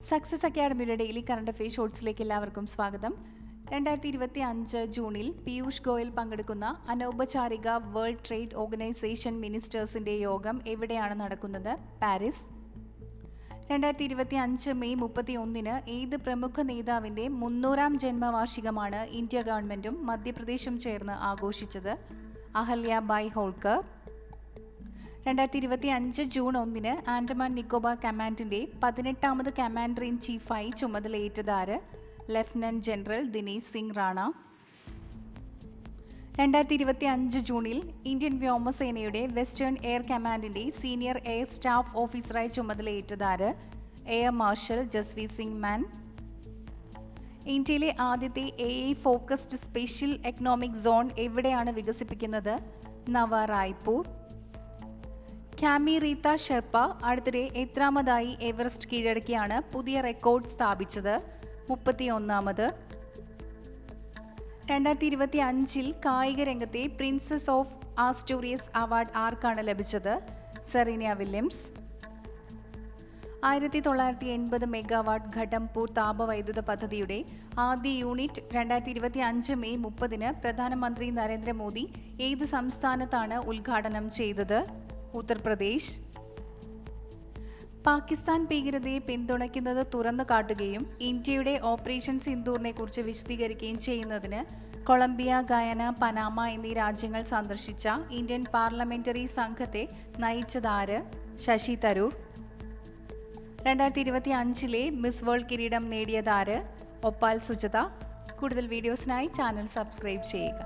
Success അക്കാഡമിയുടെ daily current affair ഷോർട്സിലേക്ക് എല്ലാവർക്കും സ്വാഗതം. 2025 ജൂണിൽ പീയൂഷ് ഗോയൽ പങ്കെടുക്കുന്ന അനൗപചാരിക വേൾഡ് ട്രേഡ് ഓർഗനൈസേഷൻ മിനിസ്റ്റേഴ്സിന്റെ യോഗം എവിടെയാണ് നടക്കുന്നത്? പാരീസ്. 2025 മെയ് 31 ഏത് പ്രമുഖ നേതാവിന്റെ 300-ാം ജന്മവാർഷികമാണ് ഇന്ത്യ ഗവൺമെന്റും മധ്യപ്രദേശും ചേർന്ന് ആഘോഷിച്ചത്? അഹല്യാബായ് ഹോൾക്കർ. 2025 ജൂൺ 1 ആൻഡമാൻ നിക്കോബാർ കമാൻഡിന്റെ 18ാമത് കമാൻഡർ ഇൻ ചീഫായി ചുമതലയേറ്റതാര്? Lieutenant general Dinesh Singh Rana. 2025 ജൂണിൽ ഇന്ത്യൻ വ്യോമസേനയുടെ വെസ്റ്റേൺ എയർ കമാൻഡിന്റെ സീനിയർ എയർ സ്റ്റാഫ് ഓഫീസറായി ചുമതലയേറ്റതാര്? Air marshal Jasveer Singh Maan. ഇന്ത്യയിലെ ആദ്യത്തെ AI focused special economic zone എവിടെയാണ് വികസിപ്പിക്കുന്നത്? നവ റായ്പൂർ. ക്യാമി റീത്ത ഷെർപ്പ അടുത്തിടെ എത്രാമതായി എവറസ്റ്റ് കീഴടക്കിയാണ് പുതിയ റെക്കോർഡ് സ്ഥാപിച്ചത്? 31ാമത്. 2025 കായിക രംഗത്തെ പ്രിൻസസ് ഓഫ് ആസ്റ്റൂറിയസ് അവാർഡ് ആർക്കാണ് ലഭിച്ചത്? Serena Williams. 1980 മെഗാവാട്ട് ഘടംപൂർ താപവൈദ്യുത പദ്ധതിയുടെ ആദ്യ യൂണിറ്റ് 2025 മെയ് 30 പ്രധാനമന്ത്രി നരേന്ദ്രമോദി ഏത് സംസ്ഥാനത്താണ് ഉദ്ഘാടനം ചെയ്തത്? ഉത്തർപ്രദേശ്. പാകിസ്ഥാൻ ഭീകരതയെ പിന്തുണയ്ക്കുന്നത് തുറന്നു കാട്ടുകയും ഇന്ത്യയുടെ ഓപ്പറേഷൻ സിന്ദൂറിനെ കുറിച്ച് വിശദീകരിക്കുകയും ചെയ്യുന്നതിന് കൊളംബിയ, ഗയാന, പനാമ എന്നീ രാജ്യങ്ങൾ സന്ദർശിച്ച ഇന്ത്യൻ പാർലമെന്ററി സംഘത്തെ നയിച്ചതാര്? ശശി തരൂർ. 2025 മിസ് വേൾഡ് കിരീടം നേടിയതാര്? ഒപ്പാൽ സുജത. കൂടുതൽ വീഡിയോസിനായി ചാനൽ സബ്സ്ക്രൈബ് ചെയ്യുക.